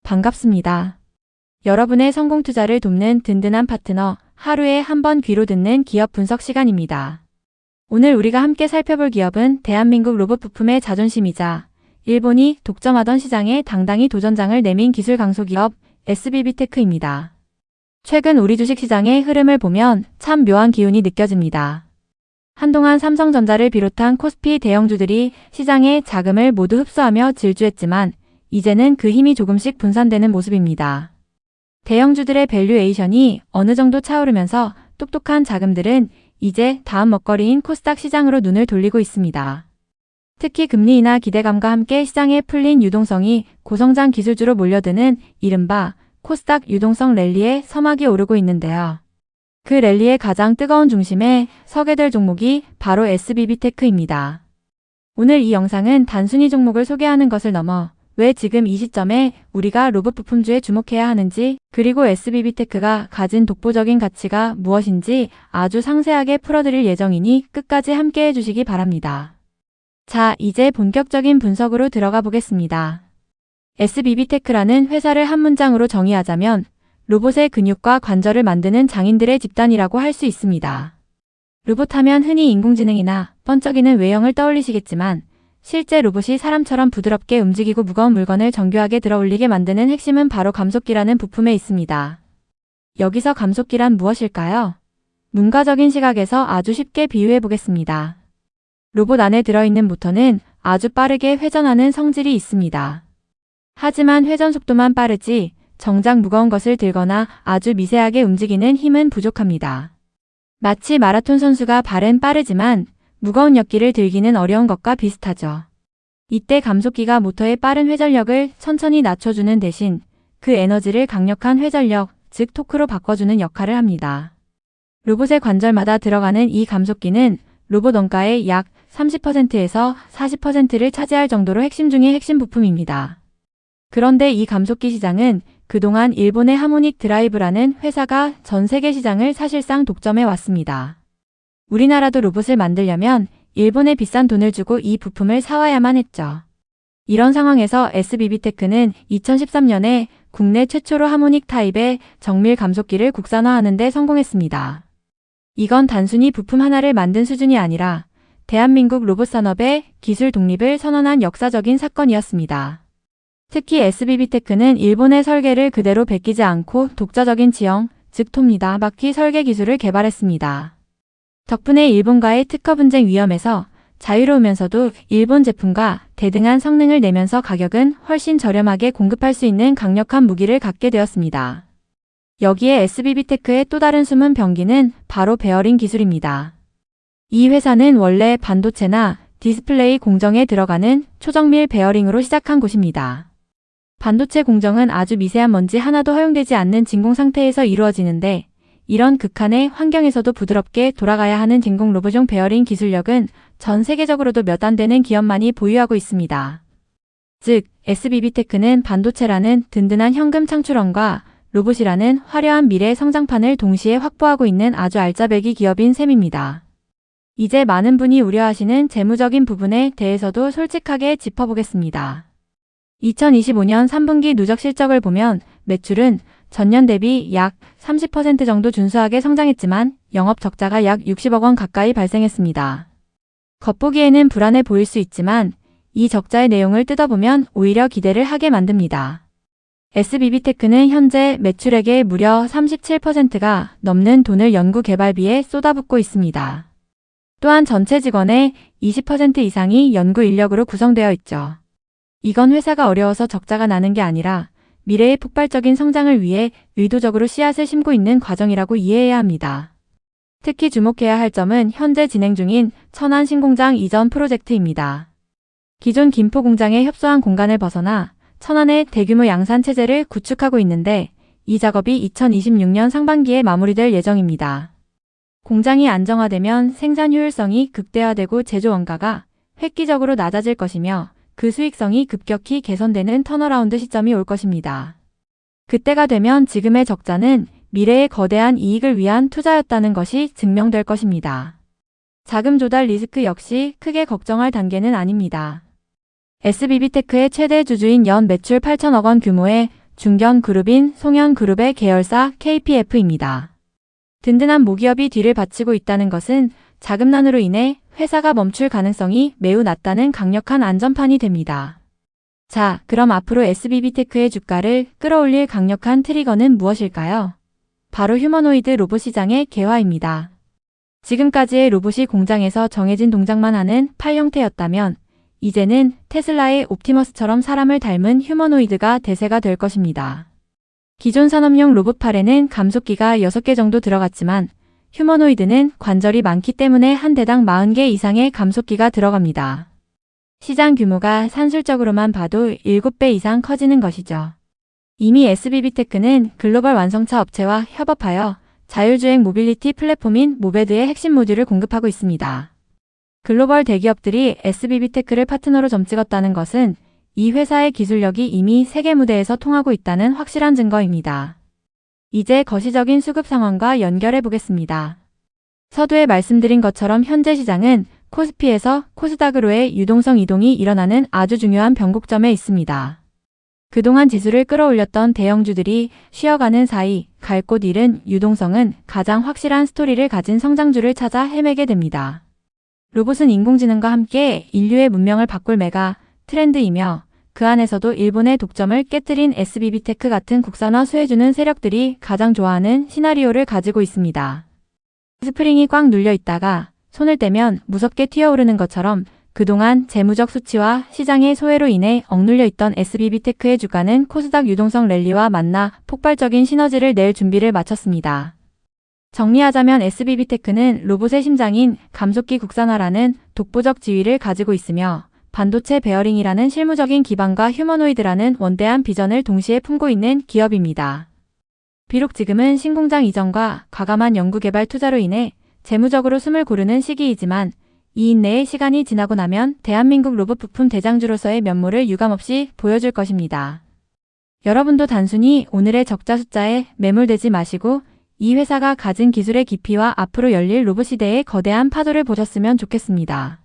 반갑습니다. 여러분의 성공 투자를 돕는 든든한 파트너, 하루에 한 번 귀로 듣는 기업 분석 시간입니다. 오늘 우리가 함께 살펴볼 기업은 대한민국 로봇 부품의 자존심이자 일본이 독점하던 시장에 당당히 도전장을 내민 기술 강소기업 SBB테크입니다. 최근 우리 주식시장의 흐름을 보면 참 묘한 기운이 느껴집니다. 한동안 삼성전자를 비롯한 코스피 대형주들이 시장의 자금을 모두 흡수하며 질주했지만 이제는 그 힘이 조금씩 분산되는 모습입니다. 대형주들의 밸류에이션이 어느 정도 차오르면서 똑똑한 자금들은 이제 다음 먹거리인 코스닥 시장으로 눈을 돌리고 있습니다. 특히 금리 인하 기대감과 함께 시장에 풀린 유동성이 고성장 기술주로 몰려드는 이른바 코스닥 유동성 랠리에 서막이 오르고 있는데요. 그 랠리의 가장 뜨거운 중심에 서게 될 종목이 바로 SBB테크입니다. 오늘 이 영상은 단순히 종목을 소개하는 것을 넘어 왜 지금 이 시점에 우리가 로봇 부품주에 주목해야 하는지, 그리고 SBB테크가 가진 독보적인 가치가 무엇인지 아주 상세하게 풀어드릴 예정이니 끝까지 함께 해주시기 바랍니다. 자, 이제 본격적인 분석으로 들어가 보겠습니다. SBB테크라는 회사를 한 문장으로 정의하자면 로봇의 근육과 관절을 만드는 장인들의 집단이라고 할 수 있습니다. 로봇하면 흔히 인공지능이나 번쩍이는 외형을 떠올리시겠지만 실제 로봇이 사람처럼 부드럽게 움직이고 무거운 물건을 정교하게 들어올리게 만드는 핵심은 바로 감속기라는 부품에 있습니다. 여기서 감속기란 무엇일까요? 문과적인 시각에서 아주 쉽게 비유해 보겠습니다. 로봇 안에 들어있는 모터는 아주 빠르게 회전하는 성질이 있습니다. 하지만 회전 속도만 빠르지 정작 무거운 것을 들거나 아주 미세하게 움직이는 힘은 부족합니다. 마치 마라톤 선수가 발은 빠르지만 무거운 역기를 들기는 어려운 것과 비슷하죠. 이때 감속기가 모터의 빠른 회전력을 천천히 낮춰주는 대신 그 에너지를 강력한 회전력, 즉 토크로 바꿔주는 역할을 합니다. 로봇의 관절마다 들어가는 이 감속기는 로봇 원가의 약 30%에서 40%를 차지할 정도로 핵심 중의 핵심 부품입니다. 그런데 이 감속기 시장은 그동안 일본의 하모닉 드라이브라는 회사가 전 세계 시장을 사실상 독점해 왔습니다. 우리나라도 로봇을 만들려면 일본에 비싼 돈을 주고 이 부품을 사와야만 했죠. 이런 상황에서 SBB테크는 2013년에 국내 최초로 하모닉 타입의 정밀 감속기를 국산화하는 데 성공했습니다. 이건 단순히 부품 하나를 만든 수준이 아니라 대한민국 로봇 산업의 기술 독립을 선언한 역사적인 사건이었습니다. 특히 SBB테크는 일본의 설계를 그대로 베끼지 않고 독자적인 지형, 즉 톱니다 바퀴 설계 기술을 개발했습니다. 덕분에 일본과의 특허 분쟁 위험에서 자유로우면서도 일본 제품과 대등한 성능을 내면서 가격은 훨씬 저렴하게 공급할 수 있는 강력한 무기를 갖게 되었습니다. 여기에 SBB테크의 또 다른 숨은 병기는 바로 베어링 기술입니다. 이 회사는 원래 반도체나 디스플레이 공정에 들어가는 초정밀 베어링으로 시작한 곳입니다. 반도체 공정은 아주 미세한 먼지 하나도 허용되지 않는 진공 상태에서 이루어지는데 이런 극한의 환경에서도 부드럽게 돌아가야 하는 진공 로봇용 베어링 기술력은 전 세계적으로도 몇 안 되는 기업만이 보유하고 있습니다. 즉, SBB테크는 반도체라는 든든한 현금 창출원과 로봇이라는 화려한 미래 성장판을 동시에 확보하고 있는 아주 알짜배기 기업인 셈입니다. 이제 많은 분이 우려하시는 재무적인 부분에 대해서도 솔직하게 짚어보겠습니다. 2025년 3분기 누적 실적을 보면 매출은 전년 대비 약 30% 정도 준수하게 성장했지만 영업 적자가 약 60억 원 가까이 발생했습니다. 겉보기에는 불안해 보일 수 있지만 이 적자의 내용을 뜯어보면 오히려 기대를 하게 만듭니다. SBB테크는 현재 매출액의 무려 37%가 넘는 돈을 연구 개발비에 쏟아붓고 있습니다. 또한 전체 직원의 20% 이상이 연구 인력으로 구성되어 있죠. 이건 회사가 어려워서 적자가 나는 게 아니라 미래의 폭발적인 성장을 위해 의도적으로 씨앗을 심고 있는 과정이라고 이해해야 합니다. 특히 주목해야 할 점은 현재 진행 중인 천안 신공장 이전 프로젝트입니다. 기존 김포 공장의 협소한 공간을 벗어나 천안의 대규모 양산 체제를 구축하고 있는데 이 작업이 2026년 상반기에 마무리될 예정입니다. 공장이 안정화되면 생산 효율성이 극대화되고 제조 원가가 획기적으로 낮아질 것이며 그 수익성이 급격히 개선되는 턴어라운드 시점이 올 것입니다. 그때가 되면 지금의 적자는 미래의 거대한 이익을 위한 투자였다는 것이 증명될 것입니다. 자금 조달 리스크 역시 크게 걱정할 단계는 아닙니다. SBB테크의 최대 주주인 연 매출 8천억 원 규모의 중견그룹인 송현그룹의 계열사 KPF입니다. 든든한 모기업이 뒤를 바치고 있다는 것은 자금난으로 인해 회사가 멈출 가능성이 매우 낮다는 강력한 안전판이 됩니다. 자, 그럼 앞으로 SBB테크의 주가를 끌어올릴 강력한 트리거는 무엇일까요? 바로 휴머노이드 로봇 시장의 개화입니다. 지금까지의 로봇이 공장에서 정해진 동작만 하는 팔 형태였다면 이제는 테슬라의 옵티머스처럼 사람을 닮은 휴머노이드가 대세가 될 것입니다. 기존 산업용 로봇 팔에는 감속기가 6개 정도 들어갔지만 휴머노이드는 관절이 많기 때문에 한 대당 40개 이상의 감속기가 들어갑니다. 시장 규모가 산술적으로만 봐도 7배 이상 커지는 것이죠. 이미 SBB테크는 글로벌 완성차 업체와 협업하여 자율주행 모빌리티 플랫폼인 모베드의 핵심 모듈을 공급하고 있습니다. 글로벌 대기업들이 SBB테크를 파트너로 점찍었다는 것은 이 회사의 기술력이 이미 세계 무대에서 통하고 있다는 확실한 증거입니다. 이제 거시적인 수급 상황과 연결해 보겠습니다. 서두에 말씀드린 것처럼 현재 시장은 코스피에서 코스닥으로의 유동성 이동이 일어나는 아주 중요한 변곡점에 있습니다. 그동안 지수를 끌어올렸던 대형주들이 쉬어가는 사이 갈 곳 잃은 유동성은 가장 확실한 스토리를 가진 성장주를 찾아 헤매게 됩니다. 로봇은 인공지능과 함께 인류의 문명을 바꿀 메가 트렌드이며 그 안에서도 일본의 독점을 깨뜨린 SBB테크 같은 국산화 수혜주는 세력들이 가장 좋아하는 시나리오를 가지고 있습니다. 스프링이 꽉 눌려 있다가 손을 떼면 무섭게 튀어오르는 것처럼 그동안 재무적 수치와 시장의 소외로 인해 억눌려 있던 SBB테크의 주가는 코스닥 유동성 랠리와 만나 폭발적인 시너지를 낼 준비를 마쳤습니다. 정리하자면 SBB테크는 로봇의 심장인 감속기 국산화라는 독보적 지위를 가지고 있으며 반도체 베어링이라는 실무적인 기반과 휴머노이드라는 원대한 비전을 동시에 품고 있는 기업입니다. 비록 지금은 신공장 이전과 과감한 연구개발 투자로 인해 재무적으로 숨을 고르는 시기이지만 이 인내의 시간이 지나고 나면 대한민국 로봇 부품 대장주로서의 면모를 유감없이 보여줄 것입니다. 여러분도 단순히 오늘의 적자 숫자에 매몰되지 마시고 이 회사가 가진 기술의 깊이와 앞으로 열릴 로봇 시대의 거대한 파도를 보셨으면 좋겠습니다.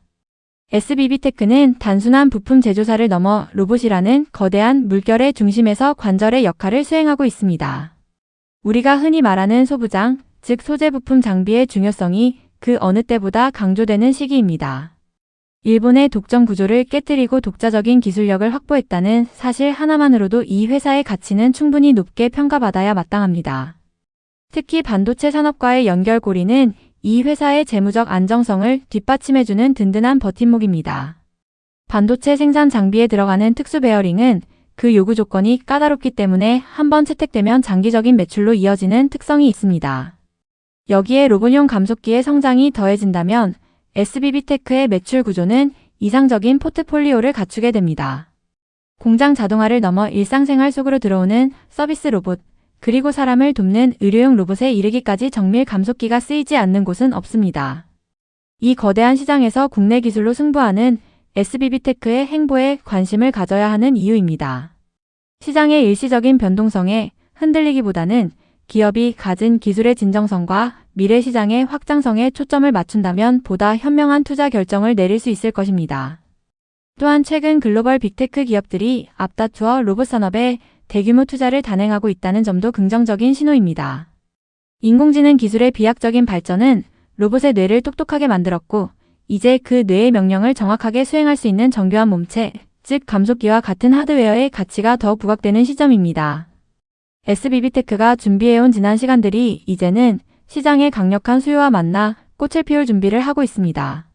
SBB테크는 단순한 부품 제조사를 넘어 로봇이라는 거대한 물결의 중심에서 관절의 역할을 수행하고 있습니다. 우리가 흔히 말하는 소부장, 즉 소재 부품 장비의 중요성이 그 어느 때보다 강조되는 시기입니다. 일본의 독점 구조를 깨뜨리고 독자적인 기술력을 확보했다는 사실 하나만으로도 이 회사의 가치는 충분히 높게 평가받아야 마땅합니다. 특히 반도체 산업과의 연결고리는 이 회사의 재무적 안정성을 뒷받침해주는 든든한 버팀목입니다. 반도체 생산 장비에 들어가는 특수 베어링은 그 요구 조건이 까다롭기 때문에 한번 채택되면 장기적인 매출로 이어지는 특성이 있습니다. 여기에 로봇용 감속기의 성장이 더해진다면 SBB테크의 매출 구조는 이상적인 포트폴리오를 갖추게 됩니다. 공장 자동화를 넘어 일상생활 속으로 들어오는 서비스 로봇, 그리고 사람을 돕는 의료용 로봇에 이르기까지 정밀 감속기가 쓰이지 않는 곳은 없습니다. 이 거대한 시장에서 국내 기술로 승부하는 SBB테크의 행보에 관심을 가져야 하는 이유입니다. 시장의 일시적인 변동성에 흔들리기보다는 기업이 가진 기술의 진정성과 미래 시장의 확장성에 초점을 맞춘다면 보다 현명한 투자 결정을 내릴 수 있을 것입니다. 또한 최근 글로벌 빅테크 기업들이 앞다투어 로봇 산업에 대규모 투자를 단행하고 있다는 점도 긍정적인 신호입니다. 인공지능 기술의 비약적인 발전은 로봇의 뇌를 똑똑하게 만들었고 이제 그 뇌의 명령을 정확하게 수행할 수 있는 정교한 몸체, 즉 감속기와 같은 하드웨어의 가치가 더 부각되는 시점입니다. SBB테크가 준비해온 지난 시간들이 이제는 시장의 강력한 수요와 만나 꽃을 피울 준비를 하고 있습니다.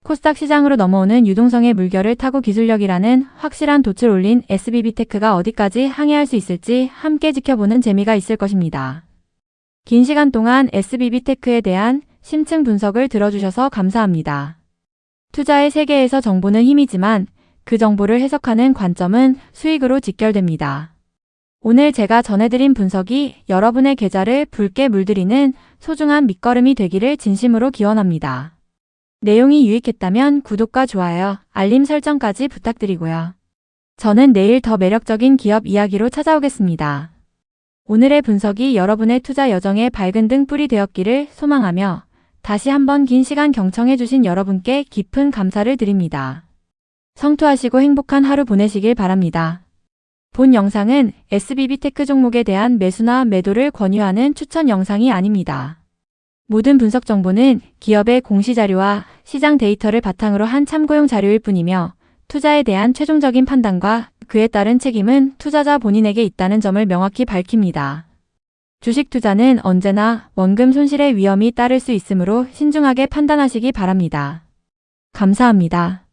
코스닥 시장으로 넘어오는 유동성의 물결을 타고 기술력이라는 확실한 돛을 올린 SBB테크가 어디까지 항해할 수 있을지 함께 지켜보는 재미가 있을 것입니다. 긴 시간 동안 SBB테크에 대한 심층 분석을 들어주셔서 감사합니다. 투자의 세계에서 정보는 힘이지만 그 정보를 해석하는 관점은 수익으로 직결됩니다. 오늘 제가 전해드린 분석이 여러분의 계좌를 붉게 물들이는 소중한 밑거름이 되기를 진심으로 기원합니다. 내용이 유익했다면 구독과 좋아요, 알림 설정까지 부탁드리고요. 저는 내일 더 매력적인 기업 이야기로 찾아오겠습니다. 오늘의 분석이 여러분의 투자 여정에 밝은 등불이 되었기를 소망하며 다시 한번 긴 시간 경청해주신 여러분께 깊은 감사를 드립니다. 성투하시고 행복한 하루 보내시길 바랍니다. 본 영상은 SBB테크 종목에 대한 매수나 매도를 권유하는 추천 영상이 아닙니다. 모든 분석 정보는 기업의 공시자료와 시장 데이터를 바탕으로 한 참고용 자료일 뿐이며 투자에 대한 최종적인 판단과 그에 따른 책임은 투자자 본인에게 있다는 점을 명확히 밝힙니다. 주식 투자는 언제나 원금 손실의 위험이 따를 수 있으므로 신중하게 판단하시기 바랍니다. 감사합니다.